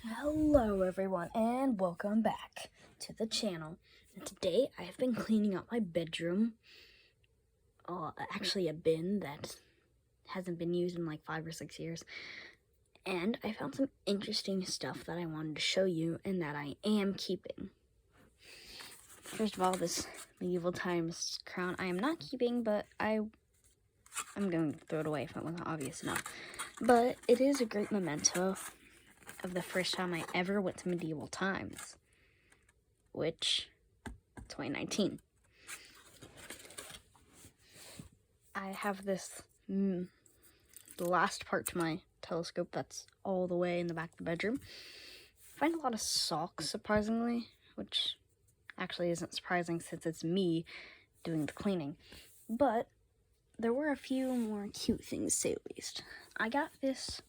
Hello everyone and welcome back to the channel. And today I have been cleaning up my bedroom. Actually a bin that hasn't been used in like 5 or 6 years. And I found some interesting stuff that I wanted to show you and that I am keeping. First of all, this medieval times crown I am not keeping, but I'm going to throw it away if it wasn't obvious enough. But it is a great memento of the first time I ever went to medieval times, which 2019. I have this the last part to my telescope that's all the way in the back of the bedroom. I find a lot of socks, surprisingly, which actually isn't surprising since it's me doing the cleaning. But there were a few more cute things, to say the least. I got this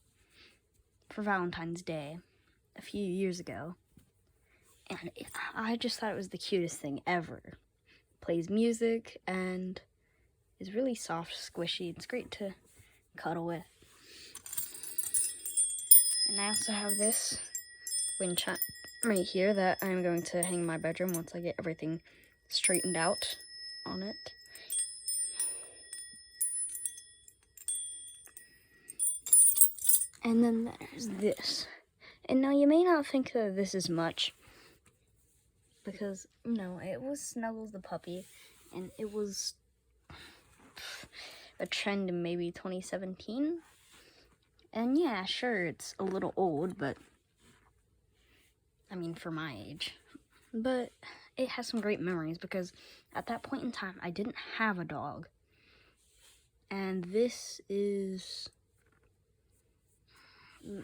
for Valentine's Day a few years ago, and I just thought it was the cutest thing ever. It plays music and is really soft, squishy. It's great to cuddle with. And I also have this wind chime right here that I'm going to hang in my bedroom once I get everything straightened out on it. And then there's this. And now you may not think that this is much, because, it was Snuggles the puppy, and it was a trend in maybe 2017. And yeah, sure, it's a little old, but I mean, for my age. But it has some great memories because at that point in time, I didn't have a dog. And this is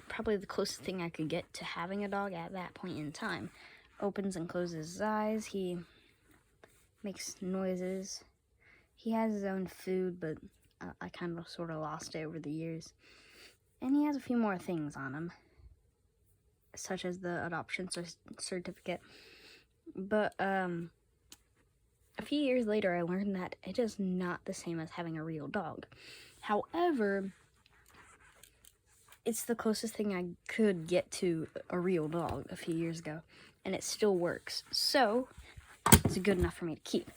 probably the closest thing I could get to having a dog at that point in time. Opens and closes his eyes. He makes noises. He has his own food, but I kind of sort of lost it over the years. And he has a few more things on him, such as the adoption certificate. But a few years later, I learned that it is not the same as having a real dog. However, it's the closest thing I could get to a real dog a few years ago, and it still works. So, it's good enough for me to keep.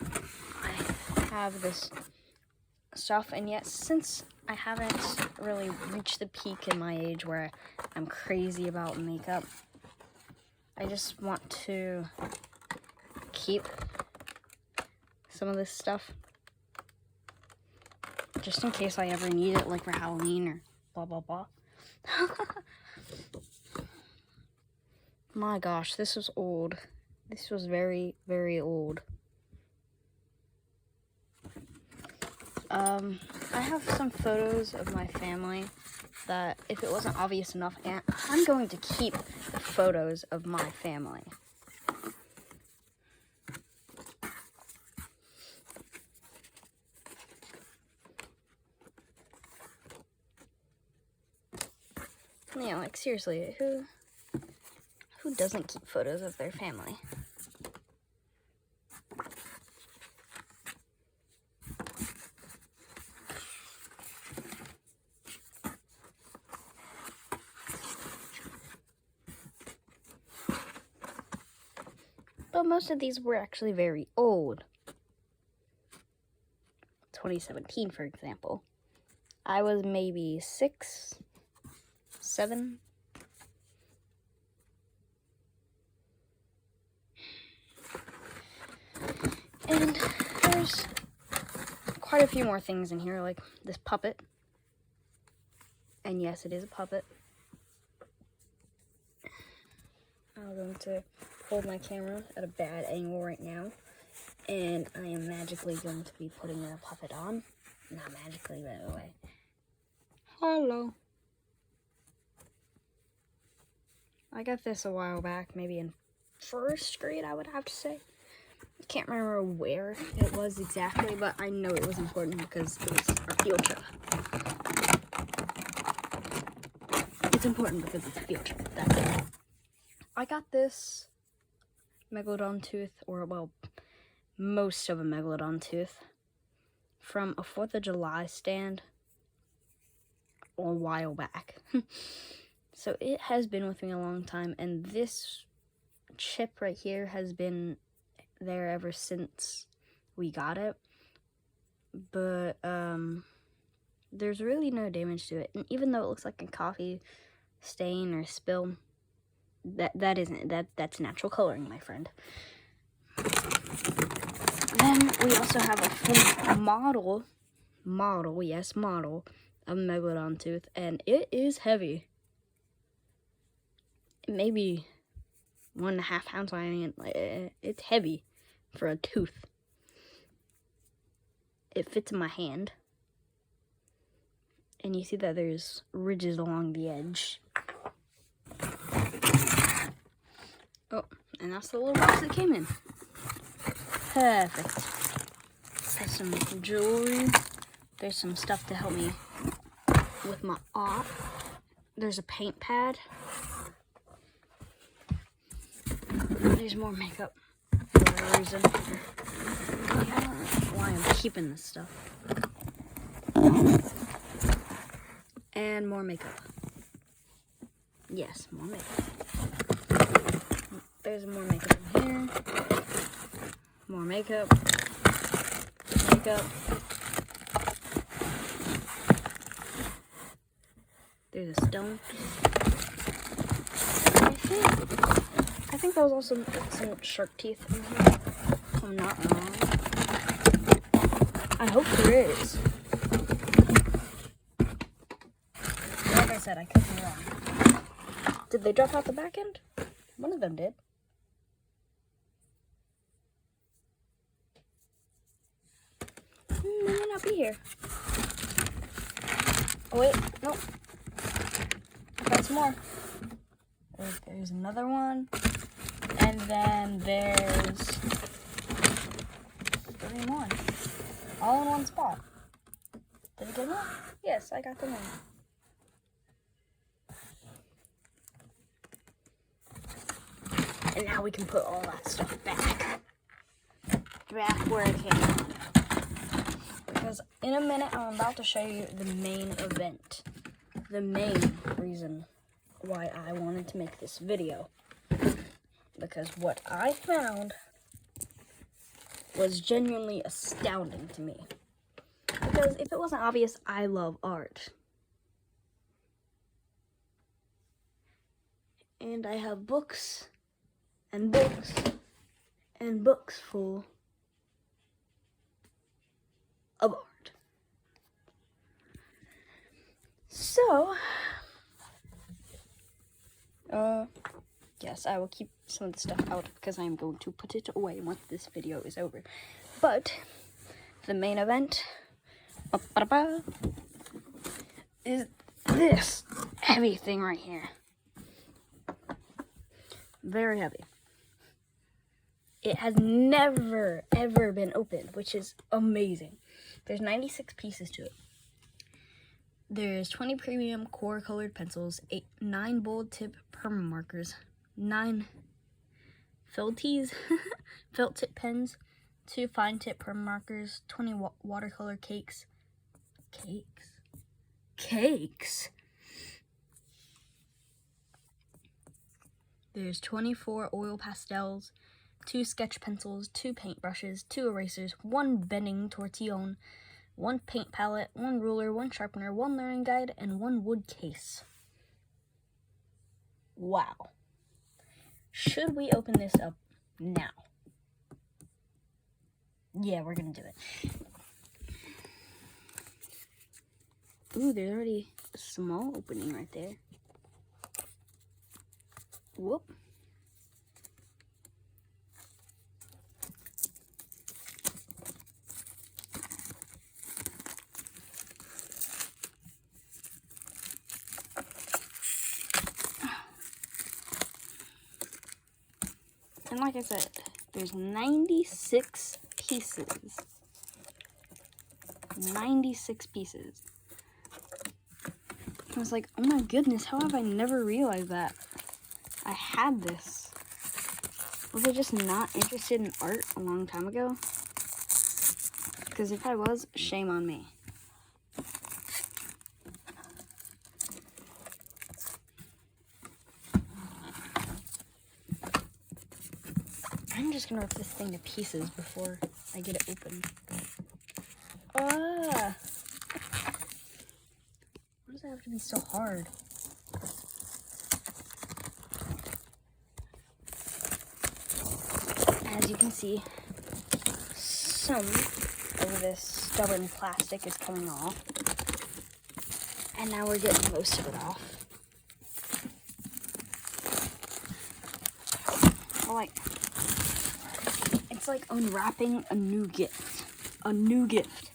I have this stuff, and yet since I haven't really reached the peak in my age where I'm crazy about makeup, I just want to keep some of this stuff just in case I ever need it, like for Halloween or blah blah blah. My gosh, this was old. This was very, very old. I have some photos of my family that, if it wasn't obvious enough, I'm going to keep the photos of my family. Yeah, like seriously, who doesn't keep photos of their family? But most of these were actually very old. 2017, for example. I was maybe 6, 7. And there's quite a few more things in here, like this puppet. And yes, it is a puppet. I'm going to hold my camera at a bad angle right now, and I am magically going to be putting a puppet on. Not magically, by the way. Hello. I got this a while back, maybe in 1st grade, I would have to say. I can't remember where it was exactly, but I know it was important because it was our field trip. It's important because it's a field trip, that's it. I got this Megalodon tooth, or well, most of a Megalodon tooth, from a 4th of July stand a while back. So it has been with me a long time, and this chip right here has been there ever since we got it. But there's really no damage to it, and even though it looks like a coffee stain or spill, that's natural coloring, my friend. Then we also have a full model of Megalodon tooth, and it is heavy. Maybe 1.5 pounds. I mean, it's heavy for a tooth. It fits in my hand, and you see that there's ridges along the edge. Oh, and that's the little box it came in. Perfect. There's some jewelry. There's some stuff to help me with my art. There's a paint pad. There's more makeup for a reason. I don't know why I'm keeping this stuff. And more makeup. Yes, more makeup. There's more makeup in here. More makeup. Makeup. There's a stone. I think there was also some shark teeth in here, if I'm not wrong. I hope there is. Like I said, I could be wrong. Did they drop out the back end? One of them did. They might not be here. Oh wait, nope. I got some more. There's another one. And then there's 3 more. All in one spot. Did I get them all? Yes, I got them all. And now we can put all that stuff back where it came from. Because in a minute, I'm about to show you the main event. The main reason why I wanted to make this video. Because what I found was genuinely astounding to me. Because if it wasn't obvious, I love art. And I have books and books and books full of art. So, yes, I will keep some of the stuff out because I am going to put it away once this video is over. But the main event is this heavy thing right here. Very heavy. It has never, ever been opened, which is amazing. There's 96 pieces to it. There's 20 premium core colored pencils, 9 bold tip perma markers, 9 felt tip pens, 2 fine tip perma markers, 20 watercolor cakes. Cakes? There's 24 oil pastels, 2 sketch pencils, 2 paint brushes, 2 erasers, 1 bending tortillon, 1 paint palette, 1 ruler, 1 sharpener, 1 learning guide, and 1 wood case. Wow. Should we open this up now? Yeah, we're gonna do it. Ooh, there's already a small opening right there. Whoop. And like I said, there's 96 pieces. 96 pieces. I was like, oh my goodness, how have I never realized that I had this? Was I just not interested in art a long time ago? Because if I was, shame on me. just gonna rip this thing to pieces before I get it open. Ah! Why does it have to be so hard? As you can see, some of this stubborn plastic is coming off. And now we're getting most of it off. Like, it's like unwrapping a new gift. A new gift.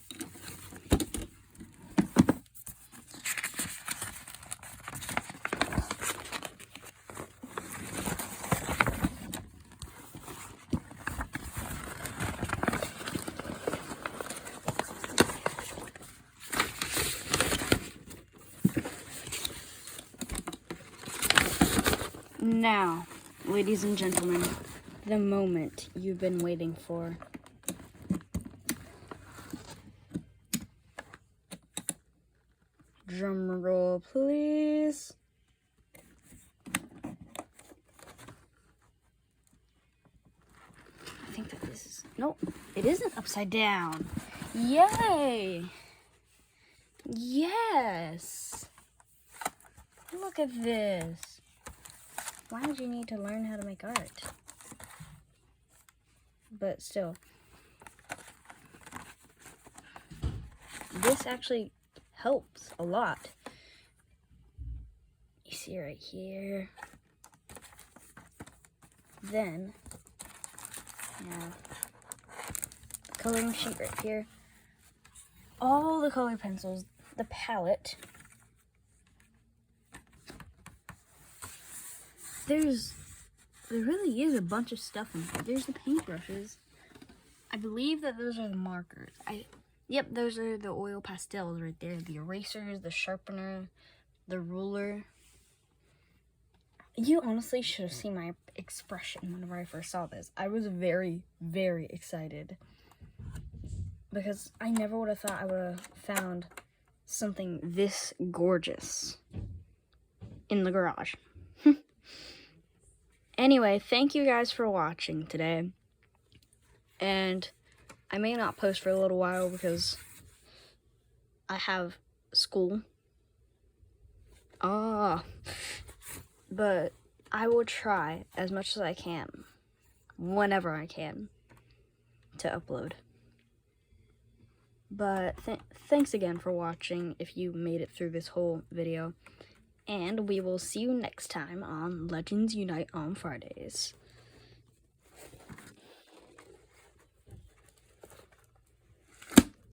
Now, ladies and gentlemen, the moment you've been waiting for. Drum roll, please. I think that this is... Nope, it isn't upside down. Yay! Yes! Look at this. Why did you need to learn how to make art? But still. This actually helps a lot. You see right here. Then, the coloring sheet right here. All the color pencils, the palette. There really is a bunch of stuff in here. There's the paintbrushes. I believe that those are the markers. Yep, those are the oil pastels right there. The erasers, the sharpener, the ruler. You honestly should have seen my expression whenever I first saw this. I was very, very excited. Because I never would have thought I would have found something this gorgeous in the garage. Anyway, thank you guys for watching today. And I may not post for a little while because I have school. But I will try as much as I can, whenever I can, to upload. But thanks again for watching if you made it through this whole video. And we will see you next time on Legends Unite on Fridays.